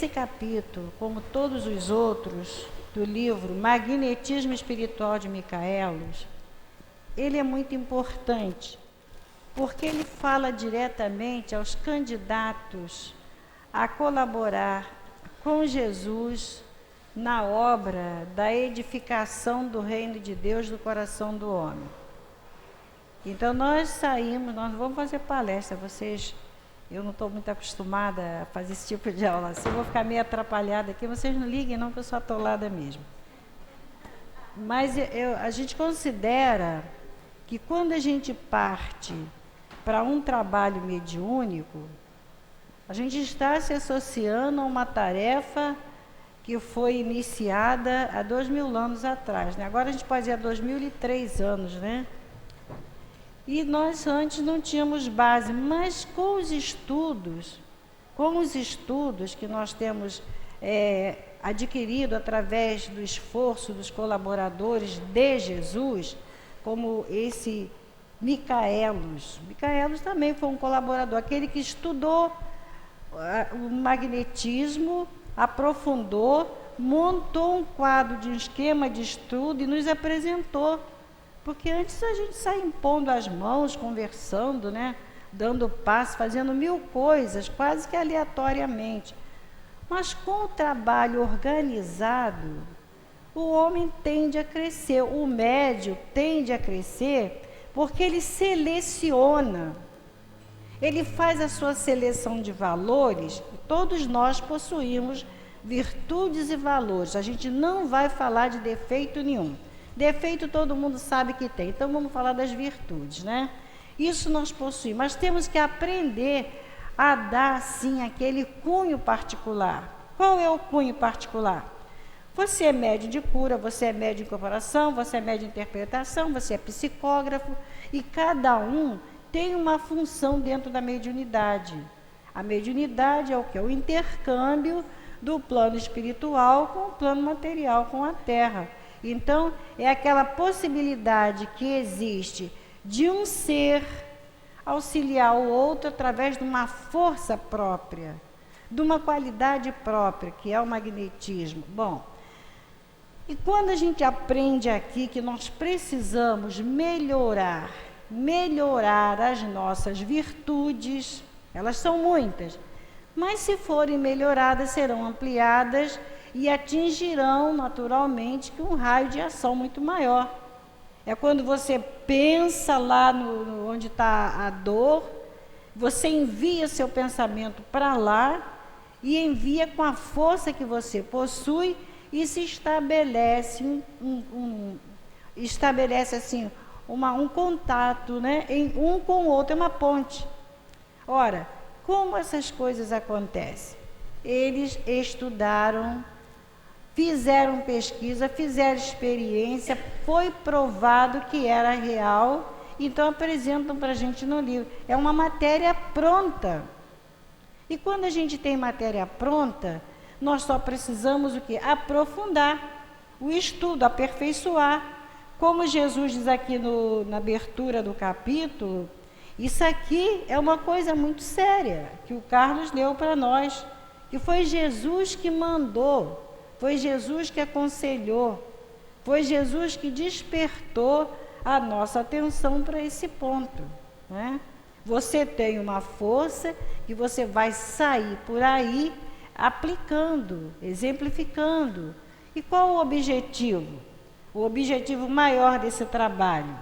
esse capítulo, como todos os outros do livro Magnetismo Espiritual de Micaelos, ele é muito importante, porque ele fala diretamente aos candidatos a colaborar com Jesus na obra da edificação do reino de Deus do coração do homem. Então nós não vamos fazer palestra, eu não estou muito acostumada a fazer esse tipo de aula assim, eu vou ficar meio atrapalhada aqui, vocês não liguem não, que eu sou atolada mesmo. Mas a gente considera que quando a gente parte para um trabalho mediúnico, a gente está se associando a uma tarefa que foi iniciada há 2000 anos atrás, né? Agora a gente pode dizer há 2003 anos, né? E nós antes não tínhamos base, mas com os estudos que nós temos adquirido através do esforço dos colaboradores de Jesus, como esse Micaelos. Micaelos também foi um colaborador, aquele que estudou o magnetismo, aprofundou, montou um quadro de um esquema de estudo e nos apresentou. Porque antes a gente sai impondo as mãos, conversando, né? Dando passo, fazendo 1000 coisas, quase que aleatoriamente. Mas com o trabalho organizado, o homem tende a crescer, o médium tende a crescer, porque ele seleciona, ele faz a sua seleção de valores. Todos nós possuímos virtudes e valores, a gente não vai falar de defeito nenhum. Defeito todo mundo sabe que tem, então vamos falar das virtudes, né? Isso nós possuímos, mas temos que aprender a dar, sim, aquele cunho particular. Qual é o cunho particular? Você é médium de cura, você é médium de incorporação, você é médium de interpretação, você é psicógrafo, e cada um tem uma função dentro da mediunidade. A mediunidade é o que? O intercâmbio do plano espiritual com o plano material, com a Terra. Então, é aquela possibilidade que existe de um ser auxiliar o outro através de uma força própria, de uma qualidade própria, que é o magnetismo. Bom, e quando a gente aprende aqui que nós precisamos melhorar as nossas virtudes, elas são muitas, mas se forem melhoradas, serão ampliadas e atingirão naturalmente um raio de ação muito maior. É quando você pensa lá onde está a dor, você envia seu pensamento para lá e envia com a força que você possui e se estabelece estabelece assim um contato, né, um com o outro, é uma ponte. Ora, como essas coisas acontecem? Eles estudaram, fizeram pesquisa, fizeram experiência, foi provado que era real, então apresentam para a gente no livro. É uma matéria pronta. E quando a gente tem matéria pronta, nós só precisamos o quê? Aprofundar o estudo, aperfeiçoar. Como Jesus diz aqui na abertura do capítulo, isso aqui é uma coisa muito séria, que o Carlos leu para nós, que foi Jesus que mandou, foi Jesus que aconselhou, foi Jesus que despertou a nossa atenção para esse ponto, né? Você tem uma força que você vai sair por aí aplicando, exemplificando. E qual o objetivo? O objetivo maior desse trabalho,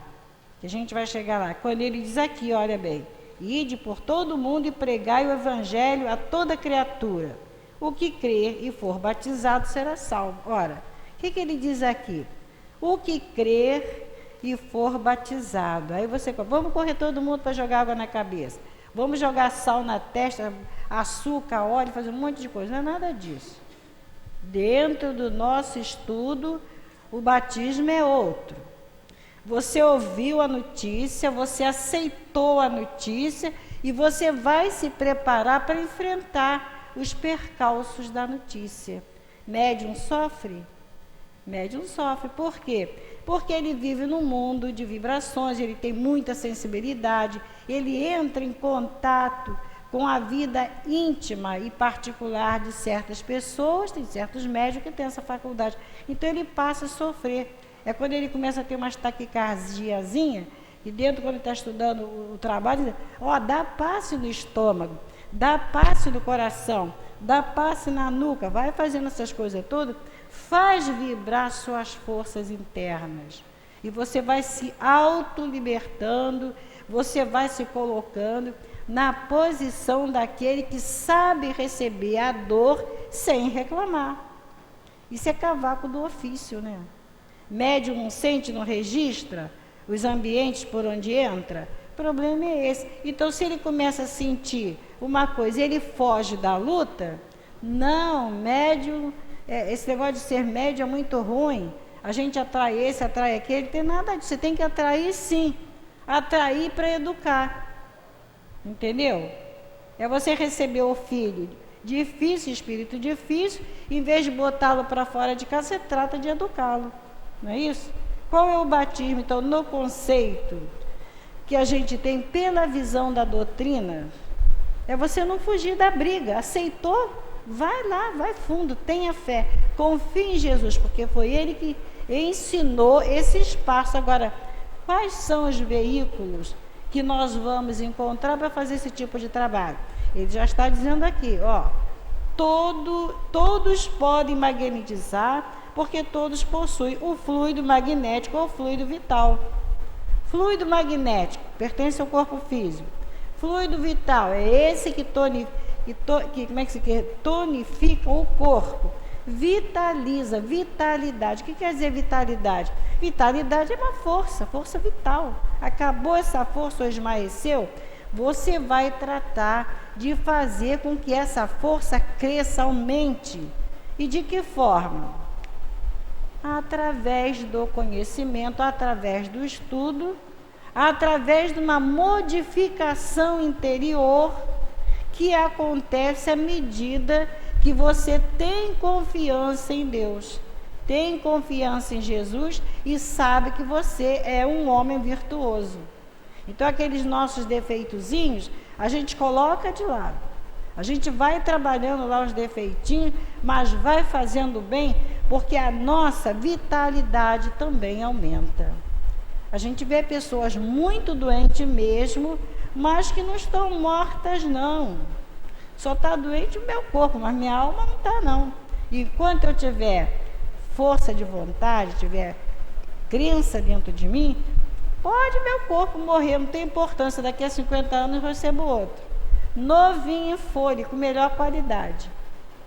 que a gente vai chegar lá, quando ele diz aqui, olha bem, ide por todo mundo e pregai o evangelho a toda criatura. O que crer e for batizado será salvo. Ora, o que ele diz aqui? O que crer e for batizado. Aí você, vamos correr todo mundo para jogar água na cabeça. Vamos jogar sal na testa, açúcar, óleo, fazer um monte de coisa. Não é nada disso. Dentro do nosso estudo, o batismo é outro. Você ouviu a notícia, você aceitou a notícia e você vai se preparar para enfrentar os percalços da notícia. Médium sofre? Médium sofre. Por quê? Porque ele vive num mundo de vibrações, ele tem muita sensibilidade, ele entra em contato com a vida íntima e particular de certas pessoas, tem certos médicos que têm essa faculdade. Então ele passa a sofrer. É quando ele começa a ter uma taquicardiazinha, e dentro, quando ele está estudando o trabalho, dá passe no estômago, dá passe no coração, dá passe na nuca, vai fazendo essas coisas todas, faz vibrar suas forças internas. E você vai se autolibertando, você vai se colocando na posição daquele que sabe receber a dor sem reclamar. Isso é cavaco do ofício, né? Médium não sente, não registra os ambientes por onde entra. O problema é esse. Então, se ele começa a sentir uma coisa e ele foge da luta, não, médium, esse negócio de ser médium é muito ruim. A gente atrai esse, atrai aquele, não tem nada disso. Você tem que atrair sim. Atrair para educar. Entendeu? É você receber o filho difícil, espírito difícil, em vez de botá-lo para fora de casa, você trata de educá-lo. Não é isso? Qual é o batismo? Então, no conceito que a gente tem pela visão da doutrina, é você não fugir da briga. Aceitou? Vai lá, vai fundo, tenha fé, confie em Jesus, porque foi Ele que ensinou esse espaço. Agora, quais são os veículos que nós vamos encontrar para fazer esse tipo de trabalho? Ele já está dizendo aqui, todos podem magnetizar, porque todos possuem o fluido magnético ou fluido vital. Fluido magnético pertence ao corpo físico. Fluido vital é esse que tonifica o corpo, vitaliza, vitalidade. O que quer dizer vitalidade? Vitalidade é uma força vital. Acabou essa força ou esmaeceu, você vai tratar de fazer com que essa força cresça, aumente. E de que forma? Através do conhecimento, através do estudo, através de uma modificação interior que acontece à medida que você tem confiança em Deus, tem confiança em Jesus e sabe que você é um homem virtuoso. Então, aqueles nossos defeitozinhos, a gente coloca de lado. A gente vai trabalhando lá os defeitinhos, mas vai fazendo bem, porque a nossa vitalidade também aumenta. A gente vê pessoas muito doentes mesmo, mas que não estão mortas, não. Só está doente o meu corpo, mas minha alma não está, não. E enquanto eu tiver força de vontade, tiver crença dentro de mim, pode meu corpo morrer, não tem importância, daqui a 50 anos eu recebo outro. Novinho em folha, com melhor qualidade.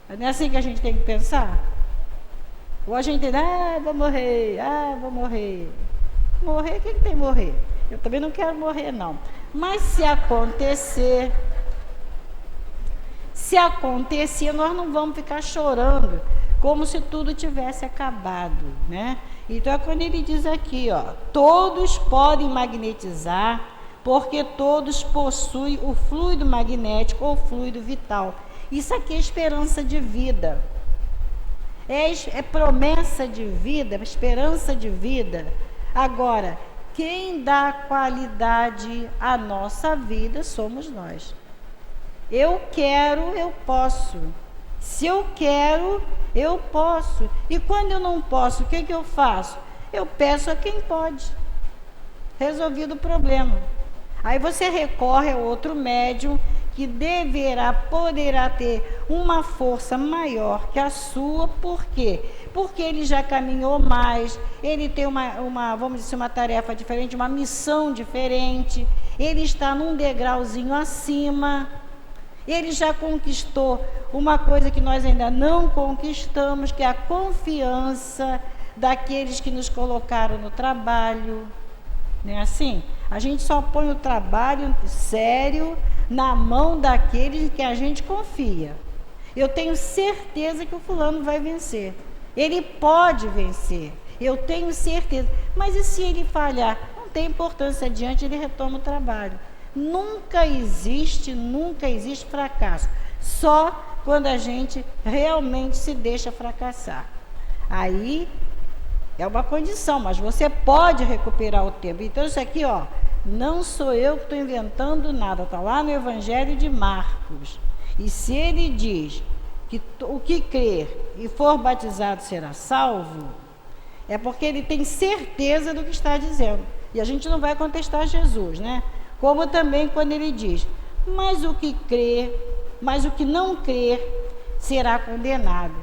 Não é assim que a gente tem que pensar? Ou a gente diz, vou morrer. Morrer, quem tem que morrer? Eu também não quero morrer, não. Mas se acontecer, nós não vamos ficar chorando, como se tudo tivesse acabado, né? Então é quando ele diz aqui, todos podem magnetizar, porque todos possuem o fluido magnético ou fluido vital. Isso aqui é esperança de vida. É promessa de vida, esperança de vida. Agora, quem dá qualidade à nossa vida somos nós. Eu quero, eu posso. Se eu quero, eu posso. E quando eu não posso, o que eu faço? Eu peço a quem pode. Resolvido o problema. Aí você recorre a outro médium que poderá ter uma força maior que a sua. Por quê? Porque ele já caminhou mais, ele tem vamos dizer, uma tarefa diferente, uma missão diferente, ele está num degrauzinho acima, ele já conquistou uma coisa que nós ainda não conquistamos, que é a confiança daqueles que nos colocaram no trabalho. Não é assim? A gente só põe o trabalho sério na mão daqueles que a gente confia. Eu tenho certeza que o fulano vai vencer. Ele pode vencer. Eu tenho certeza. Mas e se ele falhar? Não tem importância, adiante ele retoma o trabalho. Nunca existe fracasso. Só quando a gente realmente se deixa fracassar. Aí é uma condição, mas você pode recuperar o tempo. Então isso aqui, Não sou eu que estou inventando nada, está lá no Evangelho de Marcos. E se ele diz que o que crer e for batizado será salvo, é porque ele tem certeza do que está dizendo. E a gente não vai contestar Jesus, né? Como também quando ele diz, mas o que crer, mas o que não crer será condenado.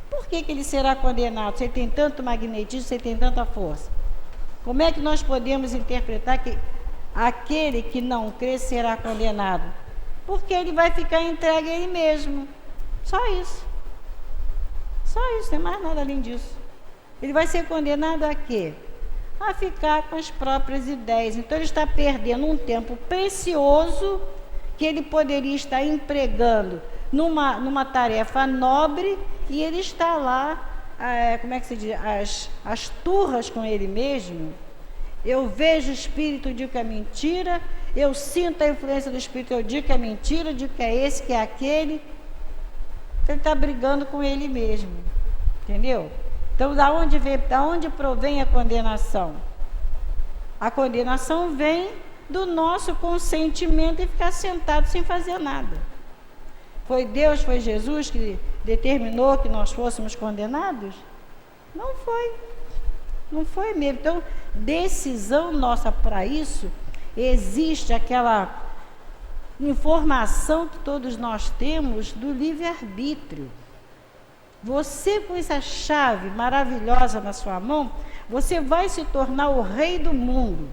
Por que ele será condenado? Você tem tanto magnetismo, você tem tanta força. Como é que nós podemos interpretar que aquele que não crê será condenado? Porque ele vai ficar entregue a ele mesmo. Só isso. Só isso, não tem mais nada além disso. Ele vai ser condenado a quê? A ficar com as próprias ideias. Então ele está perdendo um tempo precioso que ele poderia estar empregando numa tarefa nobre, e ele está lá, como é que se diz? As turras com ele mesmo. Eu vejo o espírito, eu digo que é mentira, eu sinto a influência do espírito, eu digo que é mentira, eu digo que é esse, que é aquele. Ele está brigando com ele mesmo, entendeu? Então, da onde provém a condenação? A condenação vem do nosso consentimento em ficar sentado sem fazer nada. Foi Deus, foi Jesus que determinou que nós fôssemos condenados? Não foi. Não foi mesmo. Então, decisão nossa para isso, existe aquela informação que todos nós temos do livre-arbítrio. Você, com essa chave maravilhosa na sua mão, você vai se tornar o rei do mundo,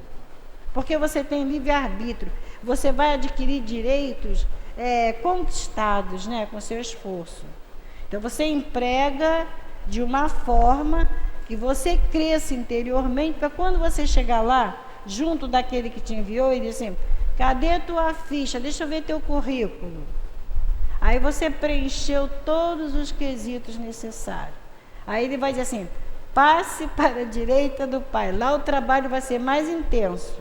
porque você tem livre-arbítrio. Você vai adquirir direitos conquistados, né, com seu esforço. Então você emprega de uma forma que você cresça interiormente, para quando você chegar lá, junto daquele que te enviou, e diz assim, cadê tua ficha? Deixa eu ver teu currículo. Aí você preencheu todos os quesitos necessários. Aí ele vai dizer assim, passe para a direita do Pai. Lá o trabalho vai ser mais intenso.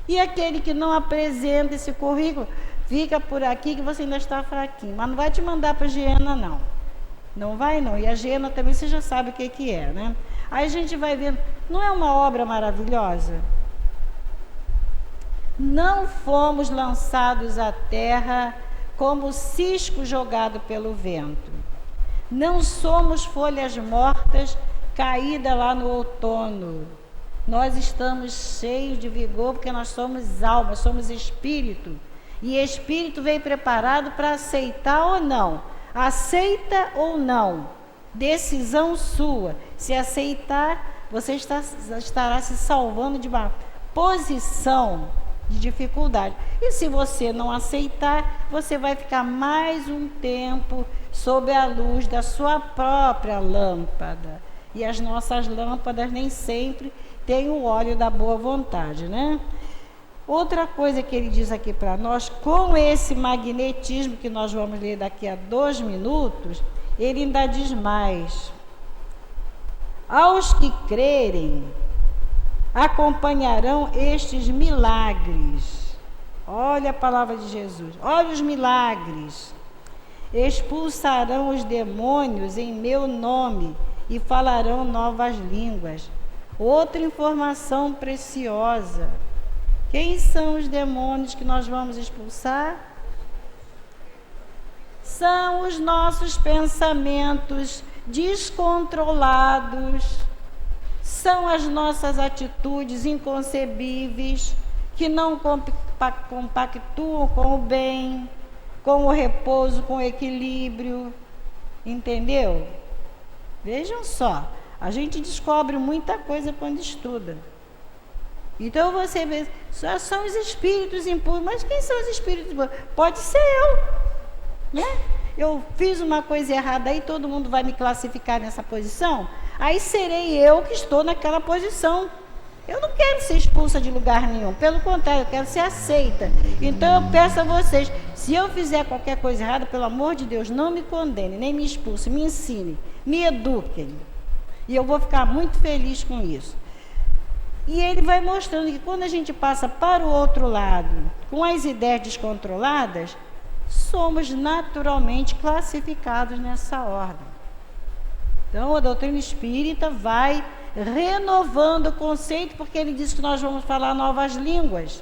E aquele que não apresenta esse currículo, fica por aqui que você ainda está fraquinho. Mas não vai te mandar para a Giena, não. Não vai, não. E a Giena também você já sabe o que é, né? Aí a gente vai vendo, não é uma obra maravilhosa? Não fomos lançados à terra como cisco jogado pelo vento. Não somos folhas mortas caídas lá no outono. Nós estamos cheios de vigor porque nós somos alma, somos espírito. E espírito vem preparado para aceitar ou não. Aceita ou não. Decisão sua. Se aceitar, você estará se salvando de uma posição de dificuldade. E se você não aceitar, você vai ficar mais um tempo sob a luz da sua própria lâmpada. E as nossas lâmpadas nem sempre têm o óleo da boa vontade, né? Outra coisa que ele diz aqui para nós, com esse magnetismo que nós vamos ler daqui a 2 minutos, ele ainda diz mais. Aos que crerem, acompanharão estes milagres. Olha a palavra de Jesus, olha os milagres. Expulsarão os demônios em meu nome e falarão novas línguas. Outra informação preciosa. Quem são os demônios que nós vamos expulsar? São os nossos pensamentos descontrolados, são as nossas atitudes inconcebíveis, que não compactuam com o bem, com o repouso, com o equilíbrio. Entendeu? Vejam só, a gente descobre muita coisa quando estuda. Então você vê, só são os espíritos impuros. Mas quem são os espíritos impuros? Pode ser eu, né? Eu fiz uma coisa errada aí, todo mundo vai me classificar nessa posição, aí serei eu que estou naquela posição. Eu não quero ser expulsa de lugar nenhum, pelo contrário, eu quero ser aceita. Então eu peço a vocês, se eu fizer qualquer coisa errada, pelo amor de Deus, não me condene, nem me expulse, me ensine, me eduquem. E eu vou ficar muito feliz com isso. E ele vai mostrando que quando a gente passa para o outro lado, com as ideias descontroladas, somos naturalmente classificados nessa ordem. Então, a doutrina espírita vai renovando o conceito, porque ele disse que nós vamos falar novas línguas.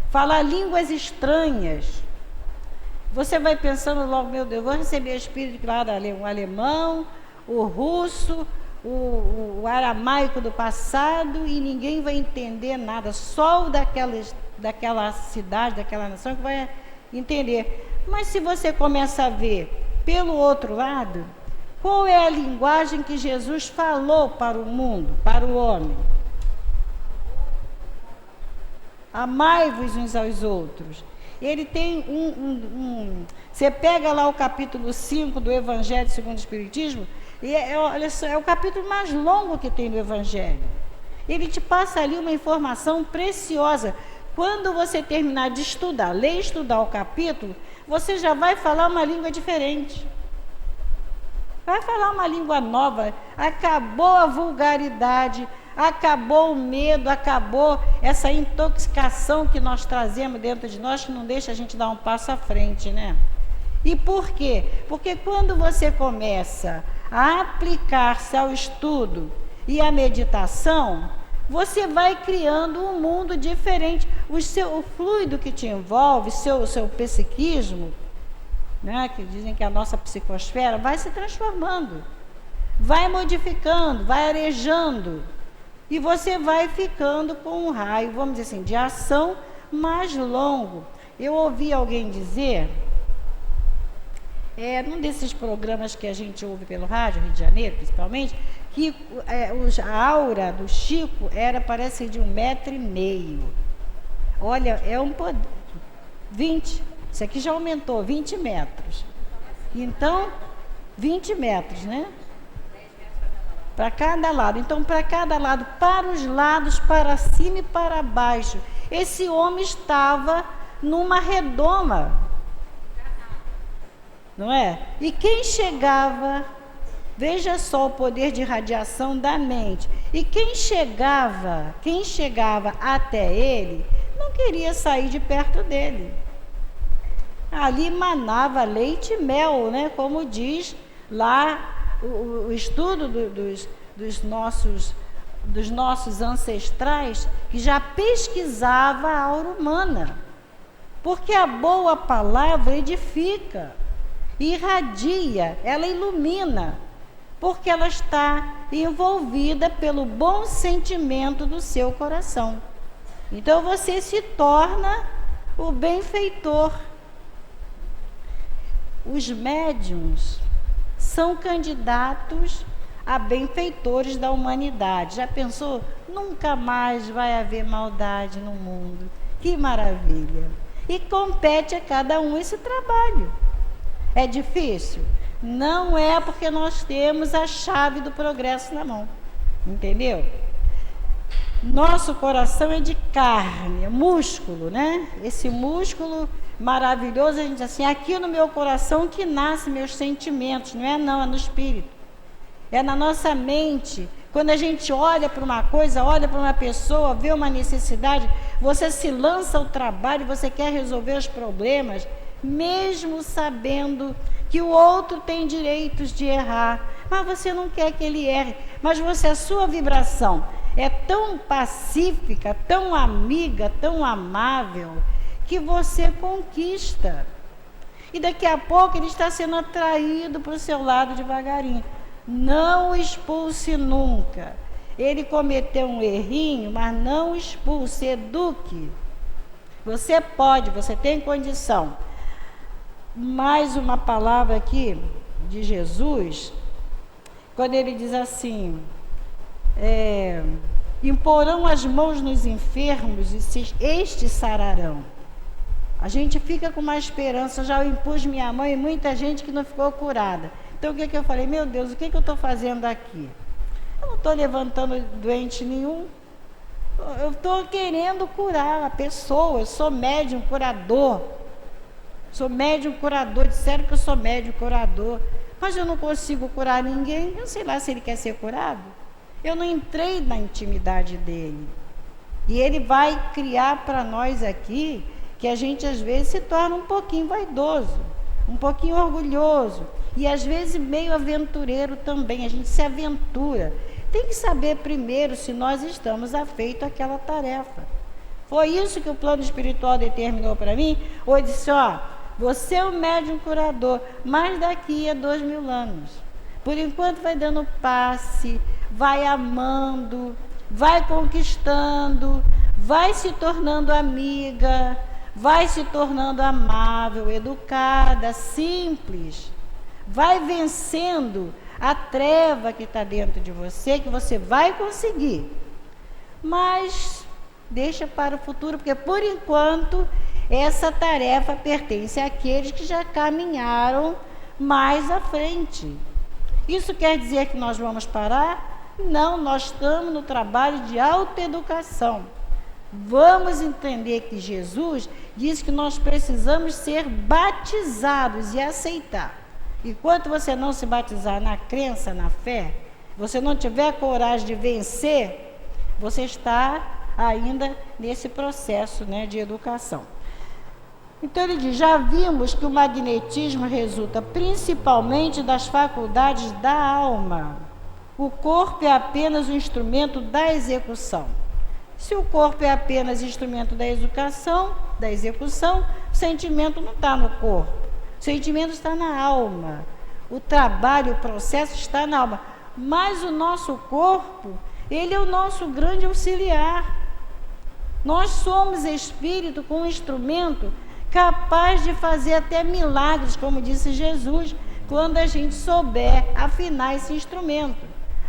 Falar línguas estranhas. Você vai pensando logo, meu Deus, vou receber espírito lá o alemão, o russo, o aramaico do passado, e ninguém vai entender nada, só o daquela cidade, daquela nação que vai entender. Mas se você começa a ver pelo outro lado, qual é a linguagem que Jesus falou para o mundo, para o homem? Amai-vos uns aos outros. Ele tem você pega lá o capítulo 5 do Evangelho segundo o Espiritismo, e olha só, é o capítulo mais longo que tem do Evangelho. Ele te passa ali uma informação preciosa. Quando você terminar de estudar, ler e estudar o capítulo, você já vai falar uma língua diferente. Vai falar uma língua nova. Acabou a vulgaridade, acabou o medo, acabou essa intoxicação que nós trazemos dentro de nós, que não deixa a gente dar um passo à frente, né? E por quê? Porque quando você começa a aplicar-se ao estudo e à meditação, você vai criando um mundo diferente. O fluido que te envolve, seu psiquismo, né, que dizem que a nossa psicosfera, vai se transformando, vai modificando, vai arejando, e você vai ficando com um raio, vamos dizer assim, de ação mais longo. Eu ouvi alguém dizer, num desses programas que a gente ouve pelo rádio, Rio de Janeiro principalmente, que a aura do Chico parece de 1,5 m. Olha, é um poder. 20, isso aqui já aumentou, 20 metros. Então, 20 metros, né? Para cada lado. Então, para cada lado, para os lados, para cima e para baixo. Esse homem estava numa redoma, não é? E quem chegava, veja só o poder de radiação da mente. E quem chegava até ele, não queria sair de perto dele. Ali manava leite e mel, né? Como diz lá o estudo dos nossos ancestrais, que já pesquisava a aura humana. Porque a boa palavra edifica, irradia, ela ilumina, porque ela está envolvida pelo bom sentimento do seu coração. Então você se torna o benfeitor. Os médiuns são candidatos a benfeitores da humanidade. Já pensou? Nunca mais vai haver maldade no mundo. Que maravilha! E compete a cada um esse trabalho. É difícil? Não é, porque nós temos a chave do progresso na mão. Entendeu? Nosso coração é de carne, é músculo, né? Esse músculo maravilhoso, a gente diz assim, aqui no meu coração que nascem meus sentimentos. Não é não, é no espírito. É na nossa mente. Quando a gente olha para uma coisa, olha para uma pessoa, vê uma necessidade, você se lança ao trabalho, você quer resolver os problemas, mesmo sabendo que o outro tem direitos de errar, mas você não quer que ele erre, mas a sua vibração é tão pacífica, tão amiga, tão amável, que você conquista. E daqui a pouco ele está sendo atraído para o seu lado devagarinho. Não o expulse nunca. Ele cometeu um errinho, mas não o expulse, eduque. Você pode, você tem condição. Mais uma palavra aqui de Jesus, quando ele diz assim, imporão as mãos nos enfermos e estes sararão. A gente fica com uma esperança. Já impus minha mão e muita gente que não ficou curada. Então o que eu falei? Meu Deus, o que eu estou fazendo aqui? Eu não estou levantando doente nenhum. Eu estou querendo curar a pessoa. Eu sou médium curador. Sou médium curador. Disseram que eu sou médium curador. Mas eu não consigo curar ninguém. Eu sei lá se ele quer ser curado. Eu não entrei na intimidade dele. E ele vai criar para nós aqui que a gente às vezes se torna um pouquinho vaidoso, um pouquinho orgulhoso e às vezes meio aventureiro também. A gente se aventura. tem que saber primeiro se nós estamos afeitos àquela tarefa. Foi isso que o plano espiritual determinou para mim? Ou disse, ó, você é o médium curador, mas daqui a 2000 anos. Por enquanto vai dando passe, vai amando, vai conquistando, vai se tornando amiga, vai se tornando amável, educada, simples. Vai vencendo a treva que está dentro de você, que você vai conseguir. Mas deixa para o futuro, porque por enquanto essa tarefa pertence àqueles que já caminharam mais à frente. Isso quer dizer que nós vamos parar? Não, nós estamos no trabalho de autoeducação. Vamos entender que Jesus disse que nós precisamos ser batizados e aceitar. Enquanto você não se batizar na crença, na fé, você não tiver coragem de vencer, você está ainda nesse processo, né, de educação. Então ele diz, já vimos que o magnetismo resulta principalmente das faculdades da alma. O corpo é apenas um instrumento da execução. Se o corpo é apenas instrumento da execução, o sentimento não está no corpo. O sentimento está na alma. O trabalho, o processo está na alma. Mas o nosso corpo, ele é o nosso grande auxiliar. Nós somos espírito com um instrumento capaz de fazer até milagres, como disse Jesus, quando a gente souber afinar esse instrumento.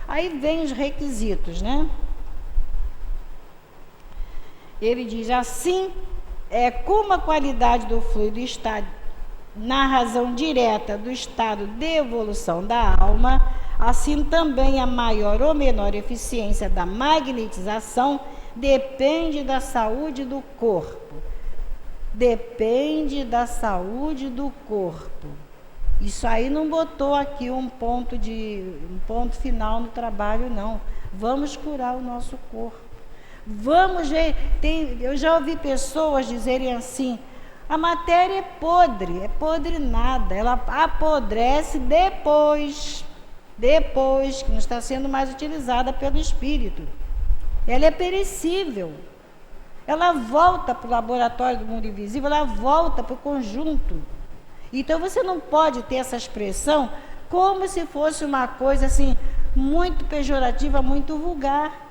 Aí vem os requisitos, né? Ele diz assim, como a qualidade do fluido está na razão direta do estado de evolução da alma, assim também a maior ou menor eficiência da magnetização depende da saúde do corpo. Depende da saúde do corpo. Isso aí não botou aqui um ponto final no trabalho, não. Vamos curar o nosso corpo. Vamos ver, eu já ouvi pessoas dizerem assim, a matéria é podre nada, ela apodrece depois que não está sendo mais utilizada pelo espírito. Ela é perecível. Ela volta para o laboratório do mundo invisível, ela volta para o conjunto. Então você não pode ter essa expressão como se fosse uma coisa assim, muito pejorativa, muito vulgar.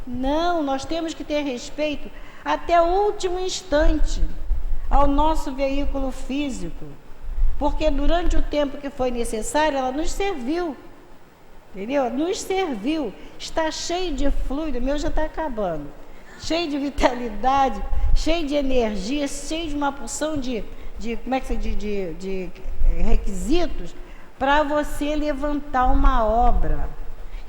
Não, nós temos que ter respeito até o último instante ao nosso veículo físico. Porque durante o tempo que foi necessário, ela nos serviu. Entendeu? Nos serviu. Está cheio de fluido, o meu já está acabando. Cheio de vitalidade, cheio de energia, cheio de uma porção de requisitos para você levantar uma obra.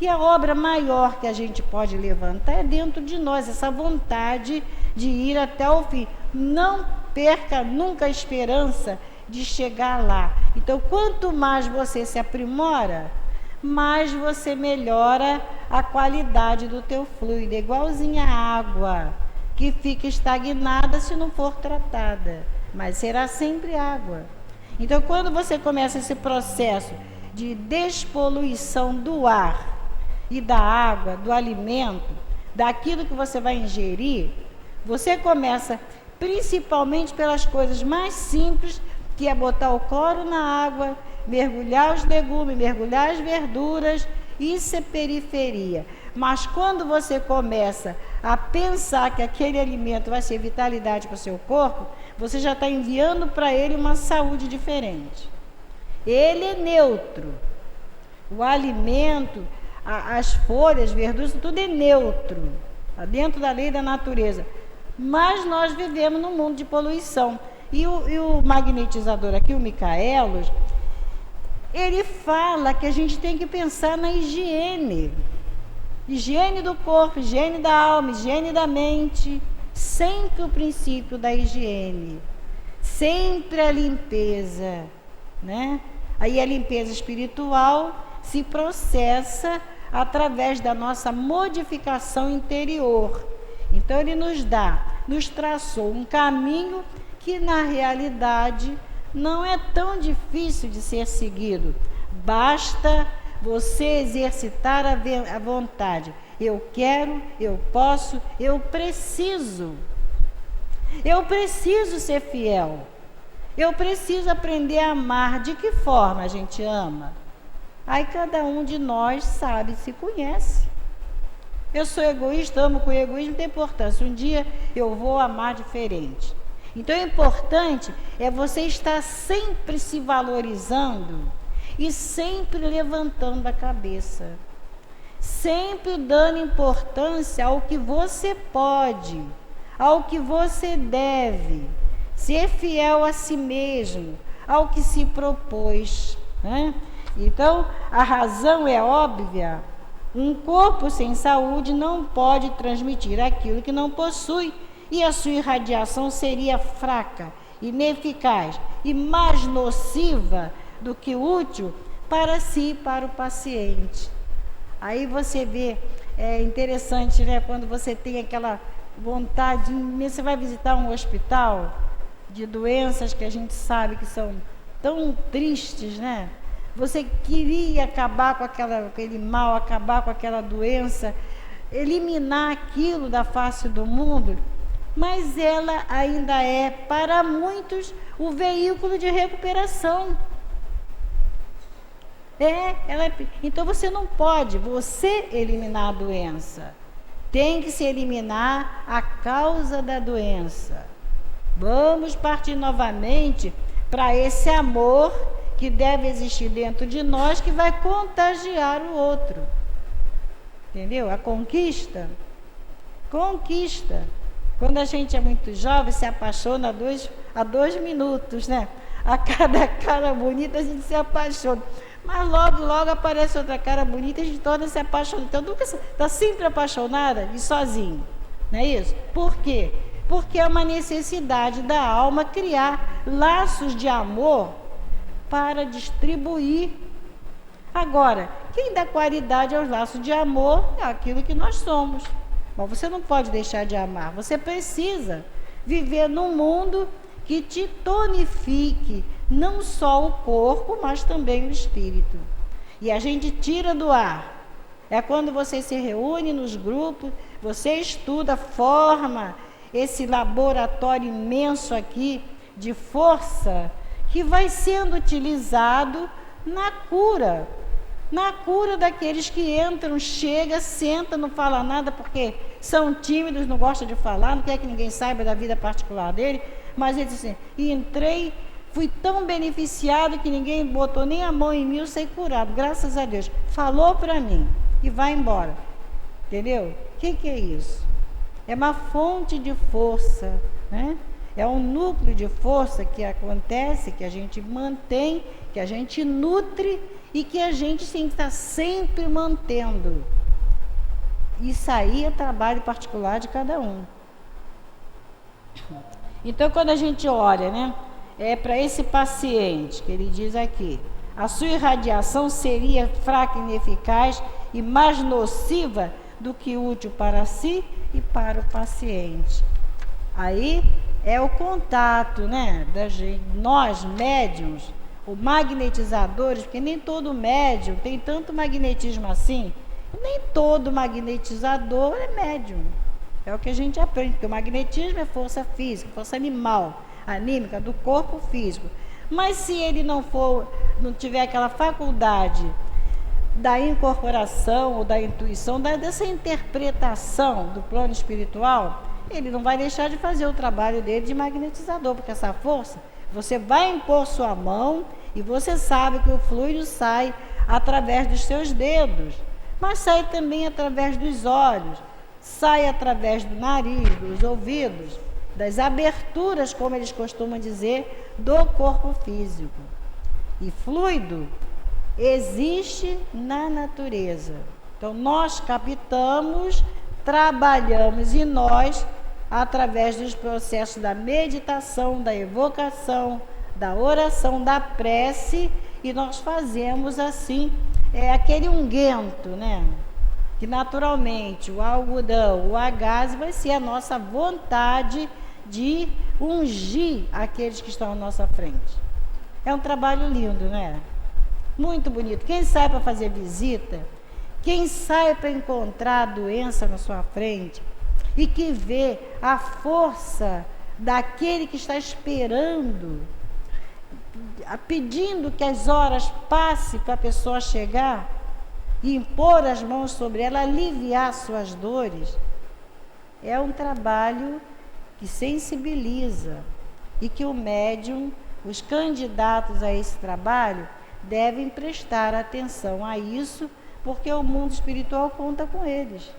E a obra maior que a gente pode levantar é dentro de nós, essa vontade de ir até o fim. Não perca nunca a esperança de chegar lá. Então, quanto mais você se aprimora, mais você melhora a qualidade do teu fluido. É igualzinha a água, que fica estagnada se não for tratada, mas será sempre água. Então, quando você começa esse processo de despoluição do ar e da água, do alimento, daquilo que você vai ingerir, você começa principalmente pelas coisas mais simples, que é botar o cloro na água, mergulhar os legumes, mergulhar as verduras, isso é periferia. Mas quando você começa a pensar que aquele alimento vai ser vitalidade para o seu corpo, você já está enviando para ele uma saúde diferente. Ele é neutro. O alimento, as folhas, as verduras, tudo é neutro, dentro da lei da natureza. Mas nós vivemos num mundo de poluição. E o magnetizador aqui, o Micaelos, ele fala que a gente tem que pensar na higiene. Higiene do corpo, higiene da alma, higiene da mente. Sempre o princípio da higiene. Sempre a limpeza, né? Aí a limpeza espiritual se processa através da nossa modificação interior. Então ele nos traçou um caminho que na realidade não é tão difícil de ser seguido. Basta você exercitar a vontade. Eu quero, eu posso, eu preciso. Eu preciso ser fiel. Eu preciso aprender a amar. De que forma a gente ama? Aí cada um de nós sabe, se conhece. Eu sou egoísta, amo com egoísmo, não tem importância. Um dia eu vou amar diferente. Então, o importante é você estar sempre se valorizando e sempre levantando a cabeça. Sempre dando importância ao que você pode, ao que você deve. Ser fiel a si mesmo, ao que se propôs, né? Então, a razão é óbvia. Um corpo sem saúde não pode transmitir aquilo que não possui, e a sua irradiação seria fraca, ineficaz e mais nociva do que útil para si e para o paciente. Aí você vê, é interessante, né? Quando você tem aquela vontade, você vai visitar um hospital de doenças que a gente sabe que são tão tristes, né? Você queria acabar com aquele mal, acabar com aquela doença, eliminar aquilo da face do mundo, mas ela ainda é, para muitos, o veículo de recuperação. Então você não pode, você eliminar a doença. Tem que se eliminar a causa da doença. Vamos partir novamente para esse amor que deve existir dentro de nós, que vai contagiar o outro. Entendeu? A conquista. Quando a gente é muito jovem, se apaixona a dois minutos, né? A cada cara bonita a gente se apaixona. Mas logo aparece outra cara bonita e a gente torna se apaixonado. Então nunca está sempre apaixonada e sozinho. Não é isso? Por quê? Porque é uma necessidade da alma criar laços de amor para distribuir. Agora, quem dá qualidade aos laços de amor é aquilo que nós somos. Mas você não pode deixar de amar. Você precisa viver num mundo que te tonifique, não só o corpo, mas também o espírito. E a gente tira do ar. É quando você se reúne nos grupos, você estuda, forma esse laboratório imenso aqui de força que vai sendo utilizado na cura daqueles que entram, chega, senta, não fala nada porque são tímidos, não gostam de falar, não quer que ninguém saiba da vida particular dele, mas ele diz assim, entrei, fui tão beneficiado que ninguém botou nem a mão em mim, eu saí curado, graças a Deus, falou para mim e vai embora, entendeu? O que é isso? É uma fonte de força, né? É um núcleo de força que acontece, que a gente mantém, que a gente nutre e que a gente tem que estar sempre mantendo. Isso aí é trabalho particular de cada um. Então, quando a gente olha, né, para esse paciente, que ele diz aqui, a sua irradiação seria fraca, ineficaz e mais nociva do que útil para si e para o paciente. Aí é o contato, né, da gente, nós médiums, ou magnetizadores, porque nem todo médium tem tanto magnetismo assim, nem todo magnetizador é médium. É o que a gente aprende, porque o magnetismo é força física, força animal, anímica, do corpo físico. Mas se ele não tiver aquela faculdade da incorporação ou da intuição, dessa interpretação do plano espiritual, ele não vai deixar de fazer o trabalho dele de magnetizador, porque essa força, você vai impor sua mão e você sabe que o fluido sai através dos seus dedos, mas sai também através dos olhos, sai através do nariz, dos ouvidos, das aberturas, como eles costumam dizer, do corpo físico. E fluido existe na natureza. Então nós captamos, trabalhamos em nós através dos processos da meditação, da evocação, da oração, da prece, e nós fazemos assim, aquele unguento, né? Que naturalmente o algodão, o agaze vai ser a nossa vontade de ungir aqueles que estão à nossa frente. É um trabalho lindo, né? Muito bonito. Quem sai para fazer visita, quem sai para encontrar a doença na sua frente e que vê a força daquele que está esperando, pedindo que as horas passem para a pessoa chegar e impor as mãos sobre ela, aliviar suas dores, é um trabalho que sensibiliza e que o médium, os candidatos a esse trabalho, devem prestar atenção a isso, porque o mundo espiritual conta com eles.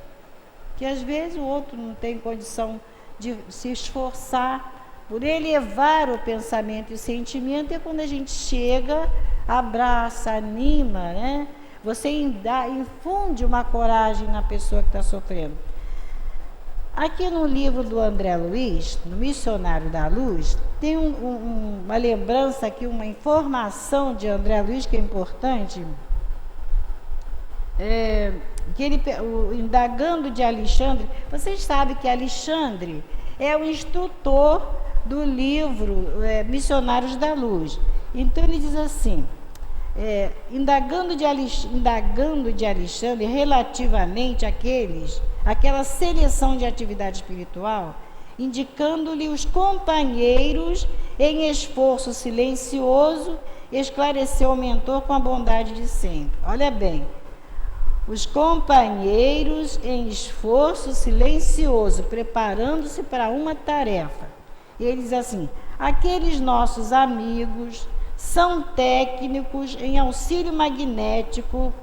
Que às vezes o outro não tem condição de se esforçar por elevar o pensamento e o sentimento, e quando a gente chega, abraça, anima, né? Você infunde uma coragem na pessoa que está sofrendo. Aqui no livro do André Luiz, no Missionário da Luz, tem uma lembrança aqui, uma informação de André Luiz que é importante, que ele, indagando de Alexandre. Vocês sabem que Alexandre é o instrutor do livro Missionários da Luz. Então ele diz assim, indagando de Alexandre relativamente àquela seleção de atividade espiritual, indicando-lhe os companheiros em esforço silencioso, esclareceu o mentor com a bondade de sempre. Olha bem, os companheiros em esforço silencioso, preparando-se para uma tarefa. E ele diz assim, aqueles nossos amigos são técnicos em auxílio magnético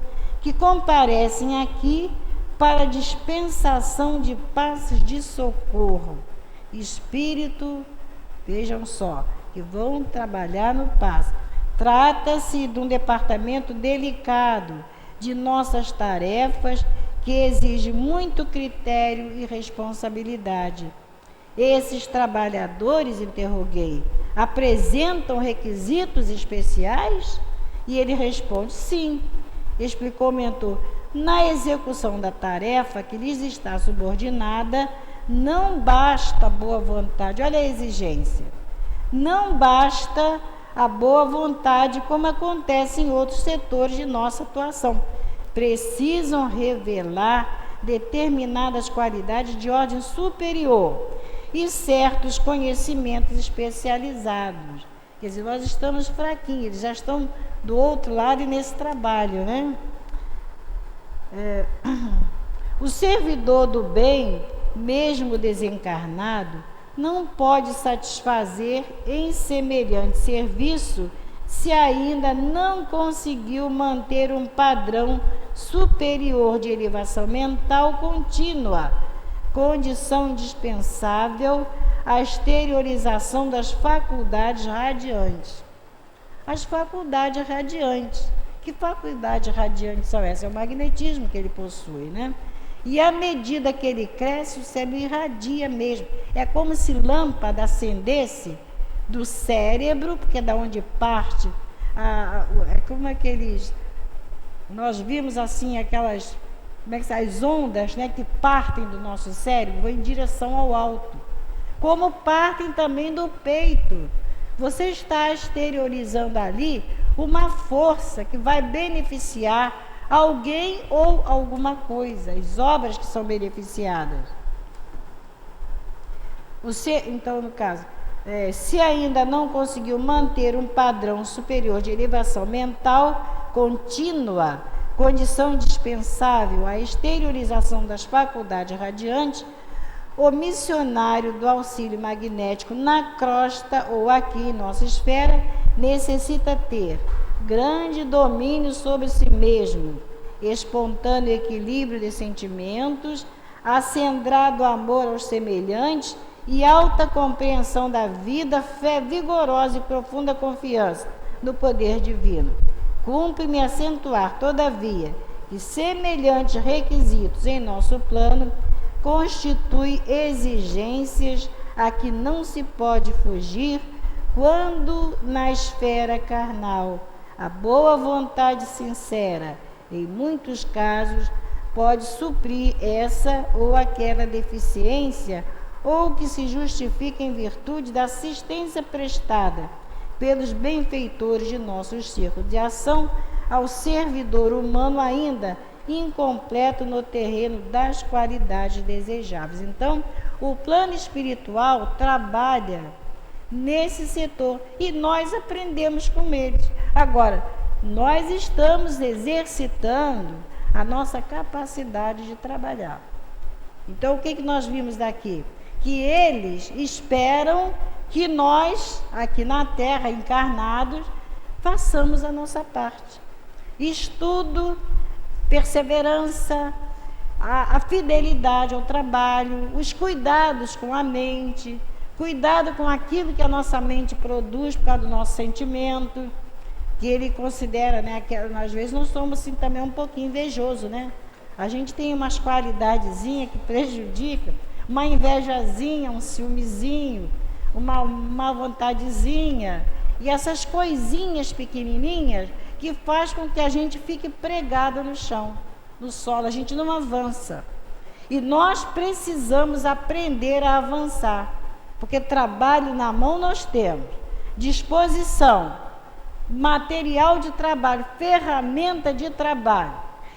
que comparecem aqui para dispensação de passes de socorro. Espírito, vejam só, que vão trabalhar no passe. Trata-se de um departamento delicado de nossas tarefas que exige muito critério e responsabilidade. Esses trabalhadores, interroguei, apresentam requisitos especiais? E ele responde, sim. Explicou o mentor, na execução da tarefa que lhes está subordinada, não basta a boa vontade, olha a exigência, não basta a boa vontade como acontece em outros setores de nossa atuação. Precisam revelar determinadas qualidades de ordem superior e certos conhecimentos especializados. Quer dizer, nós estamos fraquinhos, eles já estão do outro lado e nesse trabalho, né? O servidor do bem, mesmo desencarnado, não pode satisfazer em semelhante serviço se ainda não conseguiu manter um padrão superior de elevação mental contínua, condição indispensável à exteriorização das faculdades radiantes. As faculdades radiantes. Que faculdades radiantes são essas? É o magnetismo que ele possui, né? E à medida que ele cresce, o cérebro irradia mesmo. É como se lâmpada acendesse do cérebro, porque é da onde parte, é como aqueles... Nós vimos assim aquelas... Como é que as ondas, né, que partem do nosso cérebro, vão em direção ao alto. Como partem também do peito. Você está exteriorizando ali uma força que vai beneficiar alguém ou alguma coisa, as obras que são beneficiadas. Então, no caso, se ainda não conseguiu manter um padrão superior de elevação mental contínua, condição indispensável à exteriorização das faculdades radiantes, o missionário do auxílio magnético na crosta ou aqui em nossa esfera necessita ter grande domínio sobre si mesmo, espontâneo equilíbrio de sentimentos, acendrado amor aos semelhantes e alta compreensão da vida, fé vigorosa e profunda confiança no poder divino. Cumpre-me acentuar, todavia, que semelhantes requisitos em nosso plano constituem exigências a que não se pode fugir quando na esfera carnal a boa vontade sincera, em muitos casos, pode suprir essa ou aquela deficiência ou que se justifica em virtude da assistência prestada pelos benfeitores de nosso círculo de ação ao servidor humano ainda incompleto no terreno das qualidades desejáveis. Então, o plano espiritual trabalha nesse setor e nós aprendemos com eles. Agora, nós estamos exercitando a nossa capacidade de trabalhar. Então, o que nós vimos daqui? Que eles esperam que nós, aqui na Terra, encarnados, façamos a nossa parte. Estudo, perseverança, a fidelidade ao trabalho, os cuidados com a mente, cuidado com aquilo que a nossa mente produz por causa do nosso sentimento, que ele considera, né, que às vezes nós somos assim, também um pouquinho invejoso, né? A gente tem umas qualidadezinhas que prejudicam, uma invejazinha, um ciúmezinho, uma vontadezinha, e essas coisinhas pequenininhas que faz com que a gente fique pregado no chão, no solo, a gente não avança. E nós precisamos aprender a avançar, porque trabalho na mão nós temos, disposição, material de trabalho, ferramenta de trabalho,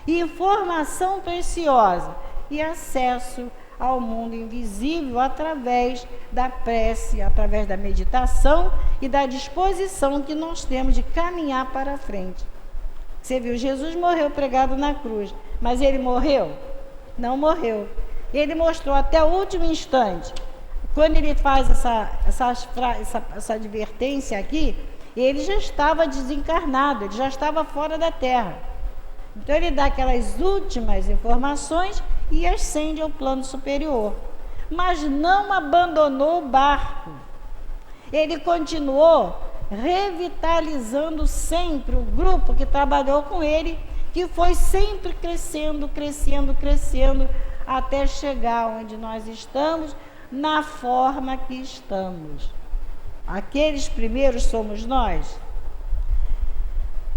informação preciosa e acesso ao mundo invisível através da prece, através da meditação e da disposição que nós temos de caminhar para frente. Você viu, Jesus morreu pregado na cruz, mas ele morreu? Não morreu. Ele mostrou até o último instante. Quando ele faz essa advertência aqui, ele já estava desencarnado, ele já estava fora da Terra. Então ele dá aquelas últimas informações e ascende ao plano superior. Mas não abandonou o barco. Ele continuou revitalizando sempre o grupo que trabalhou com ele, que foi sempre crescendo, crescendo, crescendo, até chegar onde nós estamos, na forma que estamos. Aqueles primeiros somos nós.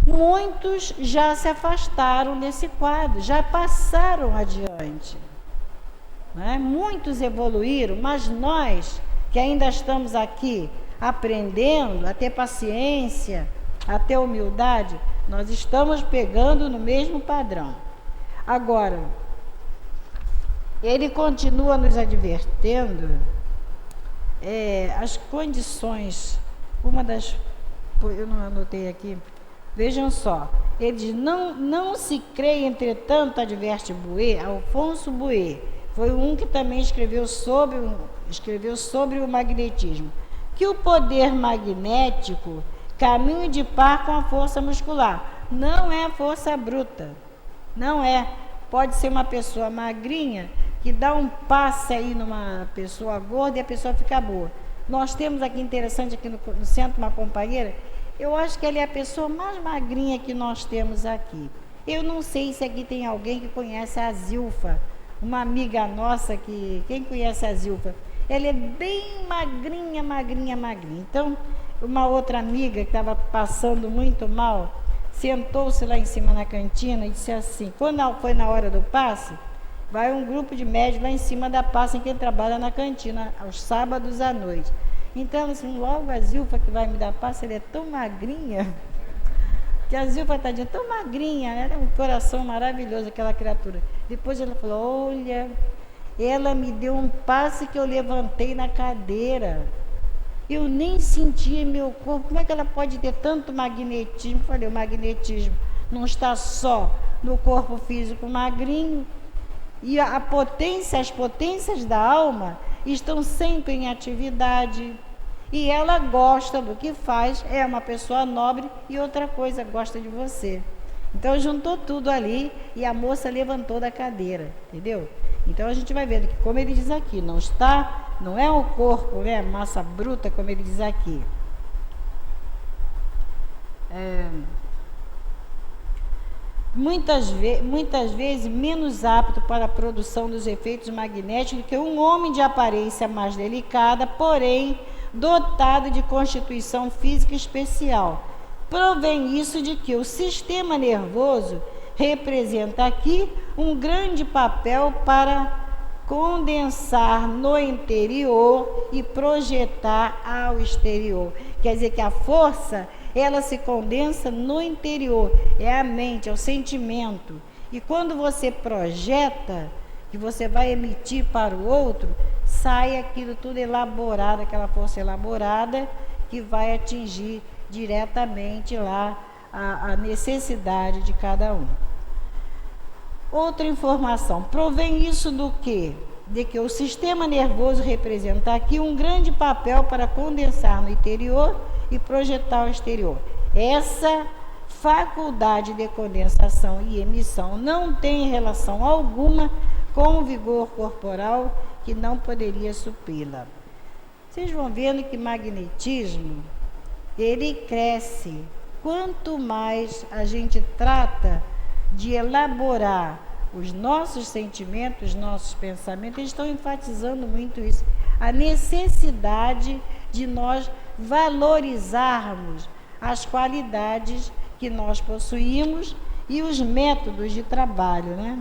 Muitos já se afastaram desse quadro, já passaram adiante, né? Muitos evoluíram, mas nós que ainda estamos aqui aprendendo a ter paciência, a ter humildade, nós estamos pegando no mesmo padrão. Agora, ele continua nos advertendo as condições, eu não anotei aqui. Vejam só, ele diz, não se crê, entretanto, adverte Alfonso Bouet, foi um que também escreveu sobre o magnetismo, que o poder magnético caminha de par com a força muscular, não é força bruta, não é. Pode ser uma pessoa magrinha que dá um passe aí numa pessoa gorda e a pessoa fica boa. Nós temos aqui, interessante, aqui no centro, uma companheira. Eu acho que ela é a pessoa mais magrinha que nós temos aqui. Eu não sei se aqui tem alguém que conhece a Zilfa, uma amiga nossa que... Quem conhece a Zilfa? Ela é bem magrinha, magrinha, magrinha. Então, uma outra amiga que estava passando muito mal, sentou-se lá em cima na cantina e disse assim, quando foi na hora do passe, vai um grupo de médicos lá em cima da passe em que ele trabalha na cantina, aos sábados à noite. Então, assim, logo a Zilfa que vai me dar passe, ela é tão magrinha, que a Zilfa está dizendo, tão magrinha, ela é um coração maravilhoso, aquela criatura. Depois ela falou, olha, ela me deu um passe que eu levantei na cadeira. Eu nem sentia meu corpo, como é que ela pode ter tanto magnetismo? Eu falei, o magnetismo não está só no corpo físico magrinho, e as potências da alma estão sempre em atividade, e ela gosta do que faz, é uma pessoa nobre, e outra coisa, gosta de você. Então juntou tudo ali e a moça levantou da cadeira, entendeu? Então a gente vai vendo que, como ele diz aqui, não é o corpo, né, massa bruta, como ele diz aqui. Muitas vezes menos apto para a produção dos efeitos magnéticos que um homem de aparência mais delicada, porém dotado de constituição física especial. Provém isso de que o sistema nervoso representa aqui um grande papel para condensar no interior e projetar ao exterior. Quer dizer que a força, ela se condensa no interior, é a mente, é o sentimento. E quando você projeta, que você vai emitir para o outro, sai aquilo tudo elaborado, aquela força elaborada que vai atingir diretamente lá a necessidade de cada um. Outra informação, provém isso do quê? De que o sistema nervoso representa aqui um grande papel para condensar no interior e projetar ao exterior. Essa faculdade de condensação e emissão não tem relação alguma com o vigor corporal, que não poderia supri-la. Vocês vão vendo que magnetismo, ele cresce. Quanto mais a gente trata de elaborar os nossos sentimentos, os nossos pensamentos, eles estão enfatizando muito isso, a necessidade de nós valorizarmos as qualidades que nós possuímos e os métodos de trabalho, né?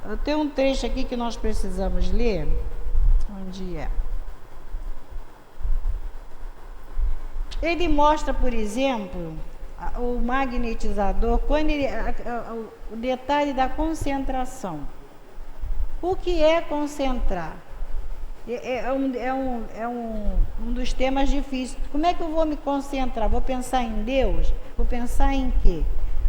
Eu tenho um trecho aqui que nós precisamos ler. Onde é? Ele mostra, por exemplo, o magnetizador, quando ele, o detalhe da concentração. O que é concentrar? É um dos temas difíceis. Como é que eu vou me concentrar? Vou pensar em Deus? Vou pensar em quê?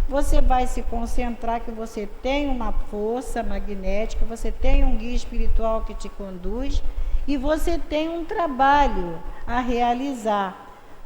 Você vai se concentrar que você tem uma força magnética, você tem um guia espiritual que te conduz e você tem um trabalho a realizar.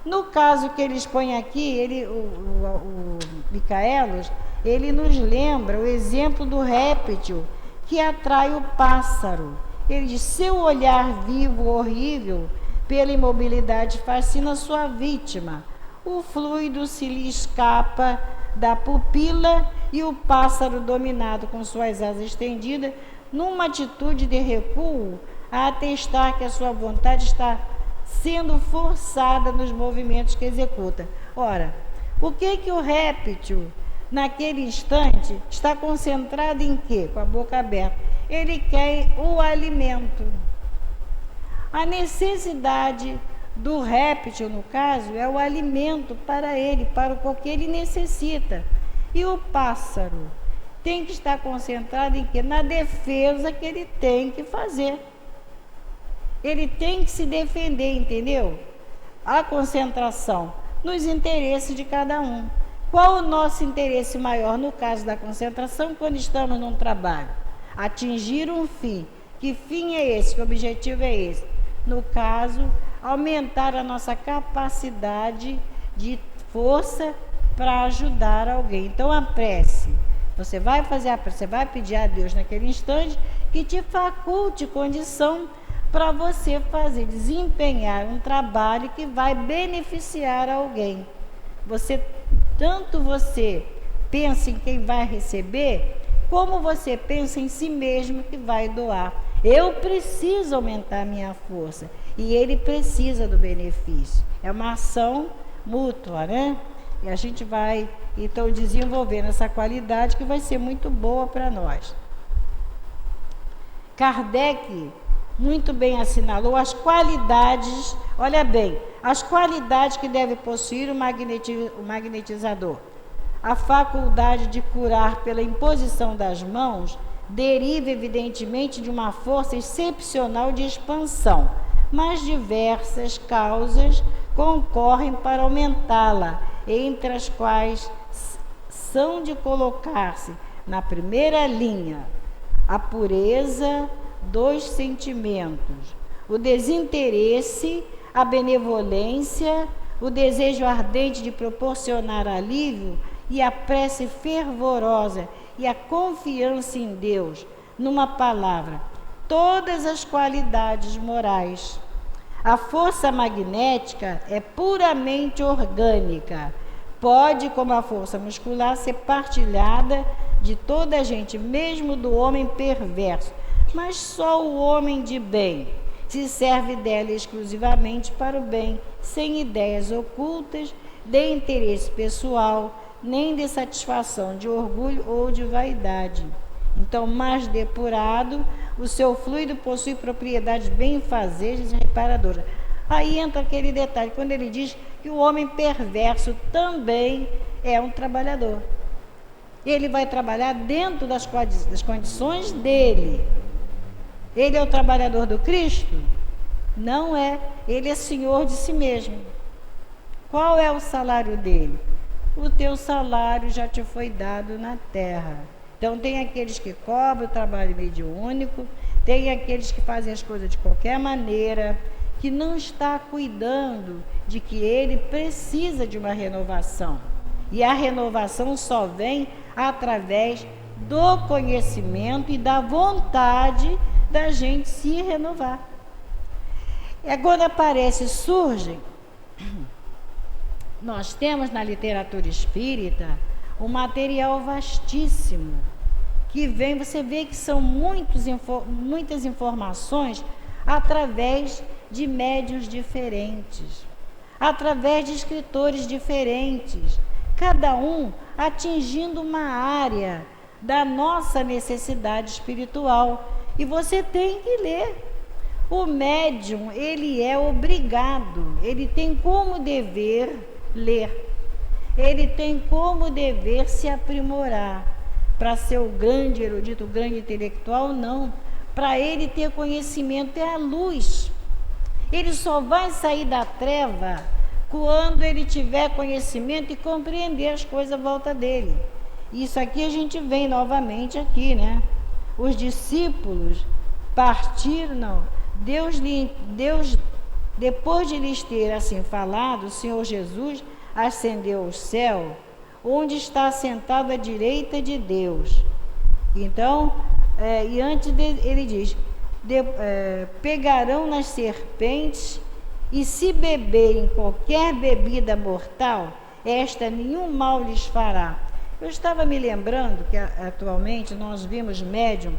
No caso que eles põem aqui, o Micaelos, ele nos lembra o exemplo do réptil que atrai o pássaro. Ele diz, seu olhar vivo, horrível, pela imobilidade fascina sua vítima. O fluido se lhe escapa da pupila e o pássaro, dominado com suas asas estendidas, numa atitude de recuo, a atestar que a sua vontade está sendo forçada nos movimentos que executa. Ora, o que o réptil, naquele instante, está concentrado em quê? Com a boca aberta. Ele quer o alimento. A necessidade do réptil, no caso, é o alimento para ele, para o que ele necessita. E o pássaro tem que estar concentrado em quê? Na defesa que ele tem que fazer. Ele tem que se defender, entendeu? A concentração nos interesses de cada um. Qual o nosso interesse maior no caso da concentração quando estamos num trabalho? Atingir um fim. Que fim é esse? Que objetivo é esse? No caso, aumentar a nossa capacidade de força para ajudar alguém. Então, a prece, você vai fazer a prece, você vai pedir a Deus naquele instante que te faculte condição para você fazer, desempenhar um trabalho que vai beneficiar alguém. Tanto você pensa em quem vai receber, como você pensa em si mesmo que vai doar. Eu preciso aumentar a minha força e ele precisa do benefício. É uma ação mútua, né? E a gente vai, então, desenvolvendo essa qualidade que vai ser muito boa para nós. Kardec muito bem assinalou as qualidades, olha bem, as qualidades que deve possuir o magnetizador. A faculdade de curar pela imposição das mãos deriva evidentemente de uma força excepcional de expansão, mas diversas causas concorrem para aumentá-la, entre as quais são de colocar-se na primeira linha a pureza dos sentimentos, o desinteresse, a benevolência, o desejo ardente de proporcionar alívio e a prece fervorosa e a confiança em Deus. Numa palavra, todas as qualidades morais. A força magnética é puramente orgânica. Pode, como a força muscular, ser partilhada de toda a gente, mesmo do homem perverso. Mas só o homem de bem se serve dela exclusivamente para o bem, sem ideias ocultas de interesse pessoal, nem de satisfação de orgulho ou de vaidade. Então, mais depurado, o seu fluido possui propriedades benfazejas e reparadoras. Aí entra aquele detalhe, quando ele diz que o homem perverso também é um trabalhador. Ele vai trabalhar dentro das condições dele. Ele é o trabalhador do Cristo? Não é. Ele é senhor de si mesmo. Qual é o salário dele? O teu salário já te foi dado na terra. Então tem aqueles que cobram o trabalho mediúnico, tem aqueles que fazem as coisas de qualquer maneira, que não está cuidando de que ele precisa de uma renovação. E a renovação só vem através do conhecimento e da vontade da gente se renovar. E quando surgem, nós temos na literatura espírita um material vastíssimo, que vem, você vê que são muitas informações através de médiuns diferentes, através de escritores diferentes, cada um atingindo uma área da nossa necessidade espiritual. E você tem que ler. O médium, ele é obrigado, ele tem como dever ler, ele tem como dever se aprimorar. Para ser o grande erudito, o grande intelectual, não. Para ele ter conhecimento é a luz. Ele só vai sair da treva quando ele tiver conhecimento e compreender as coisas à volta dele. Isso aqui a gente vem novamente aqui, né? Os discípulos partiram, não. Deus, depois de lhes ter assim falado, o Senhor Jesus ascendeu ao céu, onde está sentado à direita de Deus. Então, e antes ele diz, pegarão nas serpentes, e se beberem qualquer bebida mortal, esta nenhum mal lhes fará. Eu estava me lembrando que atualmente nós vimos médium,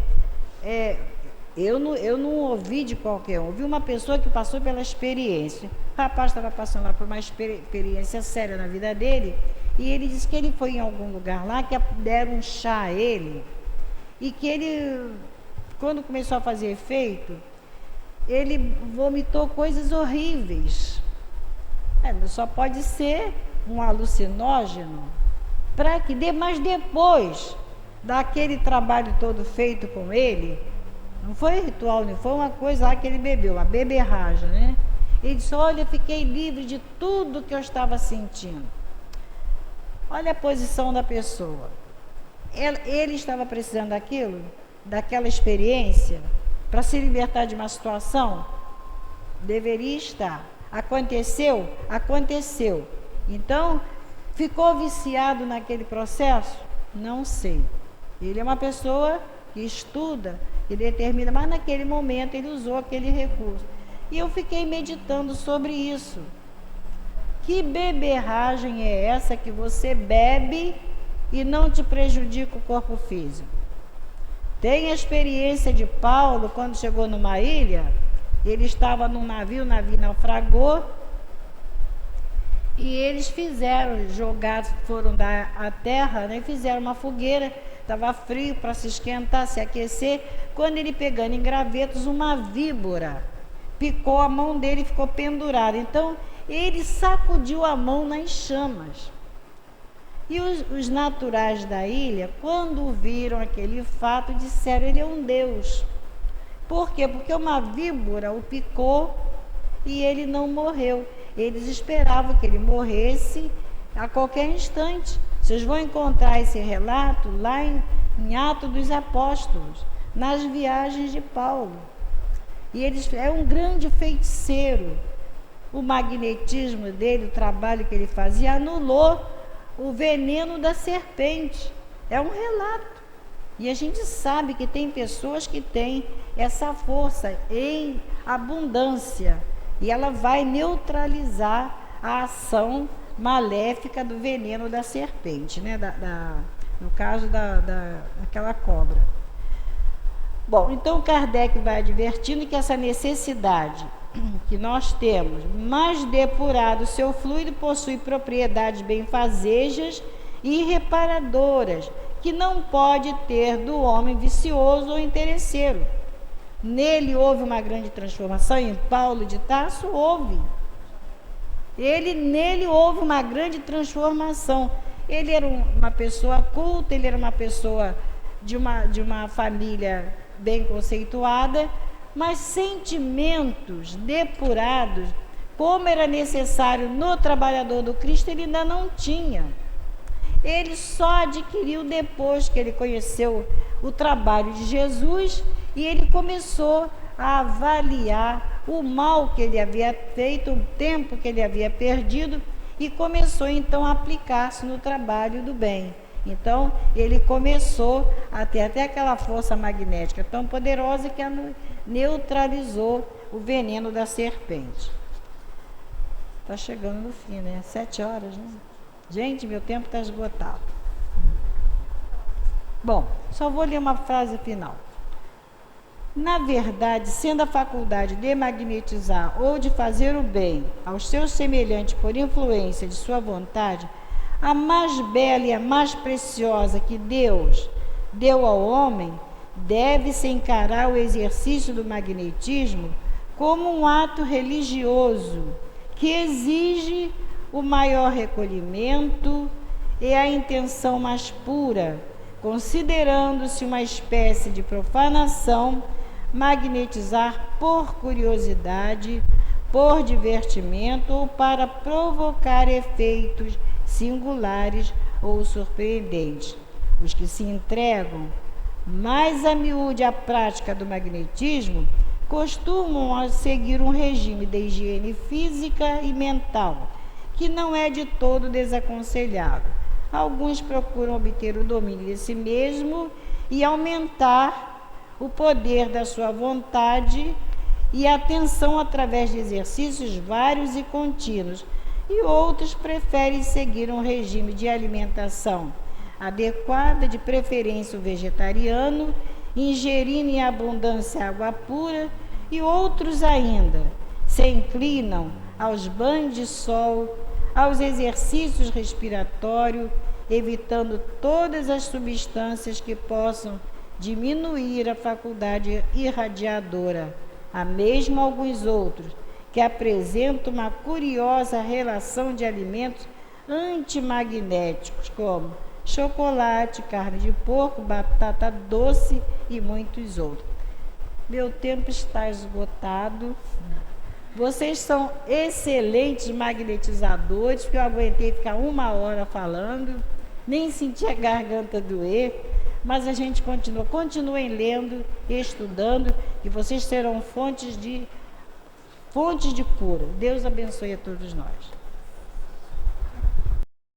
eu não ouvi de qualquer um, ouvi uma pessoa que passou pela experiência. O rapaz estava passando lá por uma experiência séria na vida dele, e ele disse que ele foi em algum lugar lá, que deram um chá a ele, e que ele, quando começou a fazer efeito, ele vomitou coisas horríveis. Só pode ser um alucinógeno, mas depois daquele trabalho todo feito com ele, não foi ritual, não foi uma coisa lá que ele bebeu, uma beberragem, né? Ele disse, olha, fiquei livre de tudo que eu estava sentindo. Olha a posição da pessoa. Ele estava precisando daquela experiência, para se libertar de uma situação? Deveria estar. Aconteceu? Aconteceu. Então, ficou viciado naquele processo? Não sei. Ele é uma pessoa que estuda e determina, mas naquele momento ele usou aquele recurso. E eu fiquei meditando sobre isso. Que beberragem é essa que você bebe e não te prejudica o corpo físico? Tem a experiência de Paulo, quando chegou numa ilha, ele estava num navio, o navio naufragou, e eles foram à terra, né, fizeram uma fogueira, estava frio para se esquentar, se aquecer. Quando ele pegando em gravetos, uma víbora picou a mão dele e ficou pendurado. Então, ele sacudiu a mão nas chamas. E os naturais da ilha, quando viram aquele fato, disseram, ele é um deus. Por quê? Porque uma víbora o picou e ele não morreu. Eles esperavam que ele morresse a qualquer instante. Vocês vão encontrar esse relato lá em Atos dos Apóstolos, nas viagens de Paulo. E é um grande feiticeiro. O magnetismo dele, o trabalho que ele fazia, anulou o veneno da serpente. É um relato. E a gente sabe que tem pessoas que têm essa força em abundância. E ela vai neutralizar a ação maléfica do veneno da serpente, né? No caso daquela cobra. Bom, então Kardec vai advertindo que essa necessidade que nós temos, mais depurado, seu fluido possui propriedades benfazejas e reparadoras, que não pode ter do homem vicioso ou interesseiro. nele houve uma grande transformação. Em Paulo de Tarso houve. Nele houve uma grande transformação. Ele era uma pessoa culta, ele era uma pessoa de uma família bem conceituada, mas sentimentos depurados, como era necessário no trabalhador do Cristo, ele ainda não tinha. Ele só adquiriu depois que ele conheceu o trabalho de Jesus e ele começou a avaliar o mal que ele havia feito, o tempo que ele havia perdido, e começou então a aplicar-se no trabalho do bem. Então ele começou a ter até aquela força magnética tão poderosa que neutralizou o veneno da serpente. Está chegando no fim, né? 7 horas, né? Gente, meu tempo está esgotado. Bom, só vou ler uma frase final. Na verdade, sendo a faculdade de magnetizar ou de fazer o bem aos seus semelhantes por influência de sua vontade, a mais bela e a mais preciosa que Deus deu ao homem, deve-se encarar o exercício do magnetismo como um ato religioso que exige o maior recolhimento e a intenção mais pura, considerando-se uma espécie de profanação, magnetizar por curiosidade, por divertimento ou para provocar efeitos singulares ou surpreendentes. Os que se entregam mais a miúde à prática do magnetismo costumam seguir um regime de higiene física e mental, que não é de todo desaconselhável. Alguns procuram obter o domínio de si mesmo e aumentar o poder da sua vontade e atenção através de exercícios vários e contínuos, e outros preferem seguir um regime de alimentação adequada, de preferência o vegetariano, ingerindo em abundância água pura, e outros ainda se inclinam aos banhos de sol, aos exercícios respiratórios, evitando todas as substâncias que possam diminuir a faculdade irradiadora. Há mesmo alguns outros que apresentam uma curiosa relação de alimentos antimagnéticos, como chocolate, carne de porco, batata doce e muitos outros. Meu tempo está esgotado. Vocês são excelentes magnetizadores, porque eu aguentei ficar 1 hora falando, nem senti a garganta doer, mas a gente continuem lendo, estudando, e vocês serão fontes de cura. Deus abençoe a todos nós.